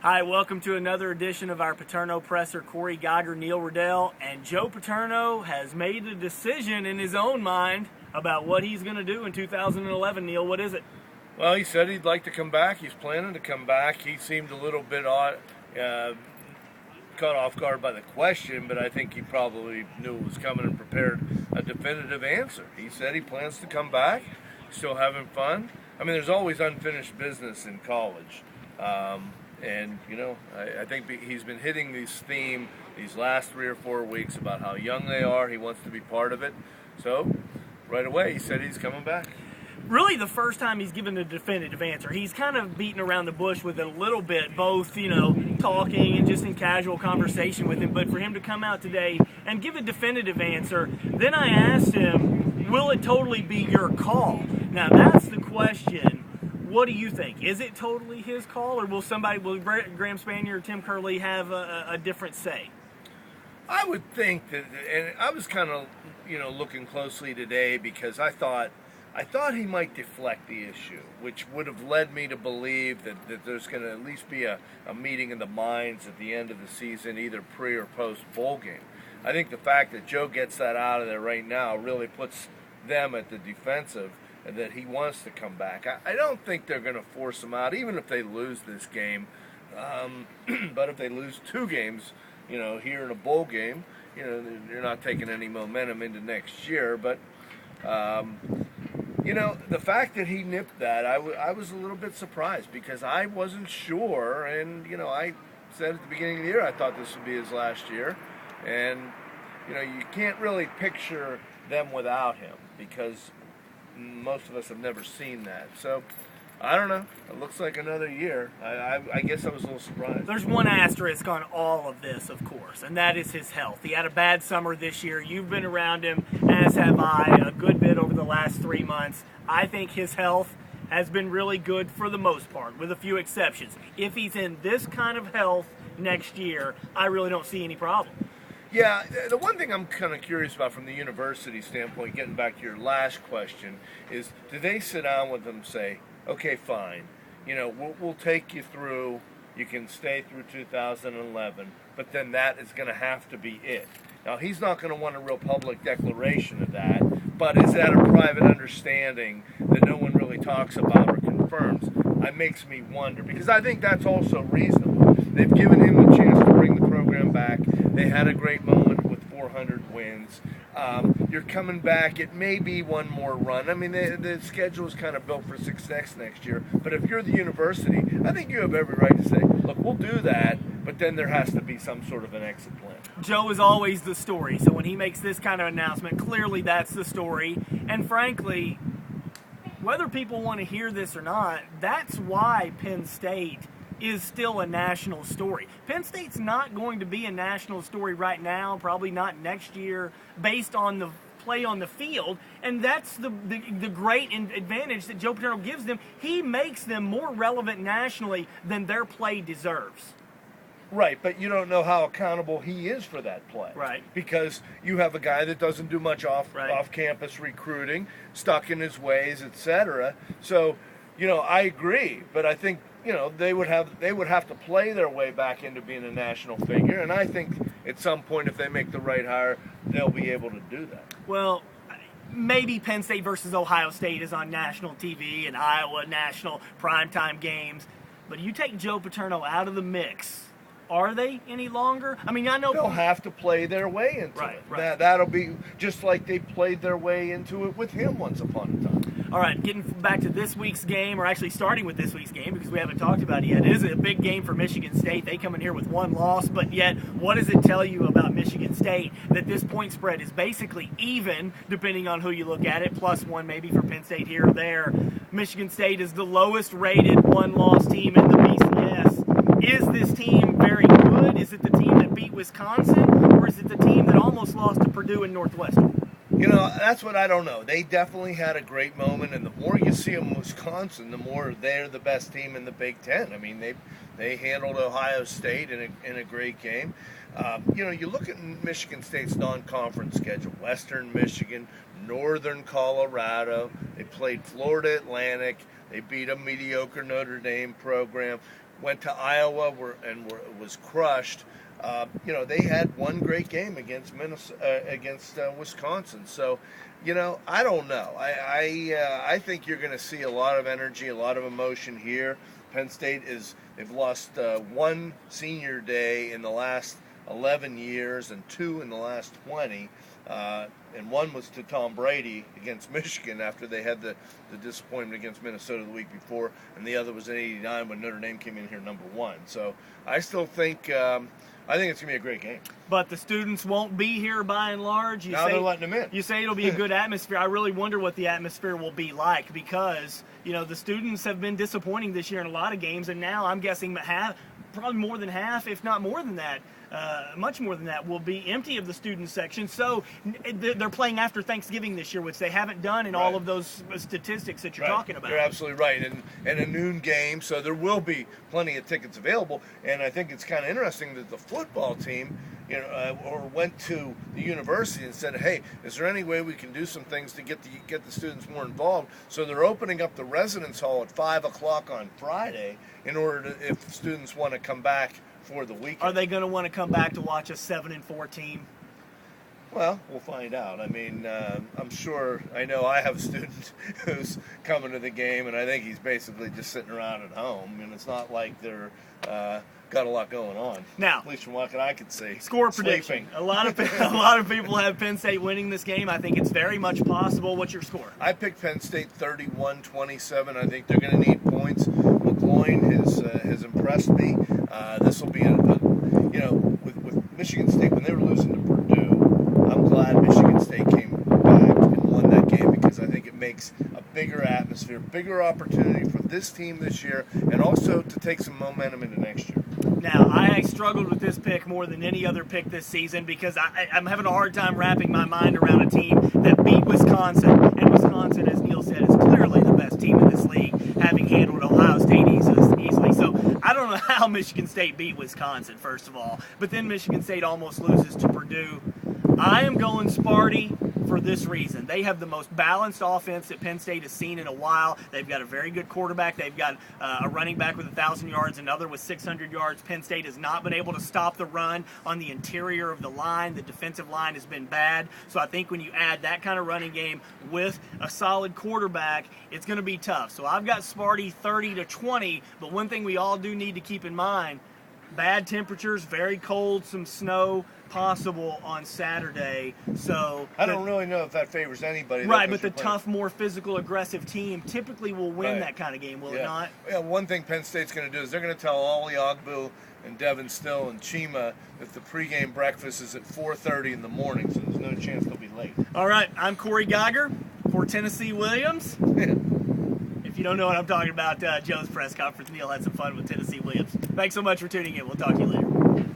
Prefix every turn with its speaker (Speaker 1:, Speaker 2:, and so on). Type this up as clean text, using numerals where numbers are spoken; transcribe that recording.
Speaker 1: Hi, welcome to another edition of our Paterno Presser. Cory, Geiger, Neil, Rudel, and Joe Paterno has made a decision in his own mind about what he's going to do in 2011. Neil, what is it?
Speaker 2: Well, he said he'd like to come back. He's planning to come back. He seemed a little bit odd, caught off guard by the question, but I think he probably knew it was coming and prepared a definitive answer. He said he plans to come back, still having fun. I mean, there's always unfinished business in college. And, you know, I think he's been hitting this theme these last 3 or 4 weeks about how young they are. He wants to be part of it. So, right away, he said he's coming back.
Speaker 1: Really the first time he's given a definitive answer. He's kind of beaten around the bush with it a little bit, both, talking and just in casual conversation with him. But for him to come out today and give a definitive answer, then I asked him, will it totally be your call? Now, that's the question. What do you think? Is it totally his call, or will Graham Spanier or Tim Curley have a different say?
Speaker 2: I would think that, and I was kind of, looking closely today because I thought he might deflect the issue, which would have led me to believe that there's going to at least be a meeting in the minds at the end of the season, either pre or post bowl game. I think the fact that Joe gets that out of there right now really puts them at the defensive, and that he wants to come back. I don't think they're going to force him out, even if they lose this game. But if they lose 2 games, here in a bowl game, you're not taking any momentum into next year. But, the fact that he nipped that, I was a little bit surprised because I wasn't sure. And, I said at the beginning of the year I thought this would be his last year. And, you can't really picture them without him because most of us have never seen that. So, I don't know. It looks like another year. I guess I was a little surprised.
Speaker 1: There's one asterisk on all of this, of course, and that is his health. He had a bad summer this year. You've been around him, as have I, a good bit over the last 3 months. I think his health has been really good for the most part, with a few exceptions. If he's in this kind of health next year, I really don't see any problem.
Speaker 2: Yeah, the one thing I'm kind of curious about from the university standpoint, getting back to your last question, is do they sit down with them and say, okay, fine, we'll take you through, you can stay through 2011, but then that is going to have to be it. Now, he's not going to want a real public declaration of that, but is that a private understanding that no one really talks about or confirms? It makes me wonder, because I think that's also reasonable. They've given him the chance to bring the program back. They had a great moment with 400 wins. You're coming back. It may be one more run. I mean, the schedule is kind of built for success next year. But if you're the university, I think you have every right to say, look, we'll do that, but then there has to be some sort of an exit plan.
Speaker 1: Joe is always the story. So when he makes this kind of announcement, clearly that's the story. And frankly, whether people want to hear this or not, that's why Penn State is still a national story. Penn State's not going to be a national story right now, probably not next year, based on the play on the field, and that's the great advantage that Joe Paterno gives them. He makes them more relevant nationally than their play deserves.
Speaker 2: Right, but you don't know how accountable he is for that play.
Speaker 1: Right. Because
Speaker 2: you have a guy that doesn't do much off-campus recruiting, stuck in his ways, etc. So, I agree, but I think they would have to play their way back into being a national figure, and I think at some point, if they make the right hire, they'll be able to do that.
Speaker 1: Well, maybe Penn State versus Ohio State is on national TV and Iowa national primetime games, but you take Joe Paterno out of the mix, are they any longer? I mean, I know
Speaker 2: they'll have to play their way into it.
Speaker 1: Right.
Speaker 2: That'll be just like they played their way into it with him once upon a time.
Speaker 1: All right, getting back to this week's game, or actually starting with this week's game because we haven't talked about it yet. It is a big game for Michigan State. They come in here with 1 loss, but yet what does it tell you about Michigan State? That this point spread is basically even, depending on who you look at it, +1 maybe for Penn State here or there. Michigan State is the lowest rated 1-loss team in the BCS. Is this team very good? Is it the team that beat Wisconsin, or is it the team that almost lost to Purdue and Northwestern?
Speaker 2: That's what I don't know. They definitely had a great moment, and the more you see them in Wisconsin, the more they're the best team in the Big Ten. I mean, they handled Ohio State in a great game. You look at Michigan State's non-conference schedule: Western Michigan, Northern Colorado. They played Florida Atlantic. They beat a mediocre Notre Dame program. went to Iowa and was crushed. They had one great game against Wisconsin. So, I don't know. I think you're going to see a lot of energy, a lot of emotion here. Penn State they've lost one senior day in the last 11 years and two in the last 20. And one was to Tom Brady against Michigan after they had the disappointment against Minnesota the week before, and the other was in '89 when Notre Dame came in here number one. So I still think I think it's going to be a great game.
Speaker 1: But the students won't be here by and large.
Speaker 2: Now they're letting them in.
Speaker 1: You say it'll be a good atmosphere. I really wonder what the atmosphere will be like because, the students have been disappointing this year in a lot of games, and now I'm guessing probably more than half, if not more than that, much more than that, will be empty of the student section. So they're playing after Thanksgiving this year, which they haven't done in all of those statistics that you're talking about.
Speaker 2: You're absolutely right. And a noon game, so there will be plenty of tickets available. And I think it's kind of interesting that the football team went to the university and said, hey, is there any way we can do some things to get the students more involved? So they're opening up the residence hall at 5 o'clock on Friday in order to, if students want to come back for the weekend.
Speaker 1: Are they going to want to come back to watch a 7-4 team?
Speaker 2: Well, we'll find out. I mean, I'm sure. I know I have a student who's coming to the game, and I think he's basically just sitting around at home. And it's not like they're got a lot going on.
Speaker 1: Now,
Speaker 2: at least from what I could see.
Speaker 1: Score prediction. A lot of people have Penn State winning this game. I think it's very much possible. What's your score?
Speaker 2: I picked Penn State 31-27. I think they're going to need points. McCloin has impressed me. This will be with Michigan State when they were losing to Purdue. I'm glad Michigan State came back and won that game because I think it makes a bigger atmosphere, bigger opportunity for this team this year, and also to take some momentum into next year.
Speaker 1: Now, I struggled with this pick more than any other pick this season because I'm having a hard time wrapping my mind around a team that beat Wisconsin. And Wisconsin, as Neil said, is clearly the best team in this league, having handled Ohio State easily. So I don't know how Michigan State beat Wisconsin, first of all. But then Michigan State almost loses to Purdue. I am going Sparty for this reason. They have the most balanced offense that Penn State has seen in a while. They've got a very good quarterback. They've got a running back with 1,000 yards, another with 600 yards. Penn State has not been able to stop the run on the interior of the line. The defensive line has been bad. So I think when you add that kind of running game with a solid quarterback, it's going to be tough. So I've got Sparty 30-20, but one thing we all do need to keep in mind, bad temperatures, very cold, some snow possible on Saturday. So
Speaker 2: I don't really know if that favors anybody.
Speaker 1: Right, but the tough, more physical, aggressive team typically will win that kind of game, will it not?
Speaker 2: Yeah, one thing Penn State's going to do is they're going to tell Ollie Ogbu and Devin Still and Chima that the pregame breakfast is at 4:30 in the morning, so there's no chance they'll be late.
Speaker 1: All right, I'm Cory Geiger for Tennessee Williams. If you don't know what I'm talking about, Joe's press conference. Neil had some fun with Tennessee Williams. Thanks so much for tuning in. We'll talk to you later.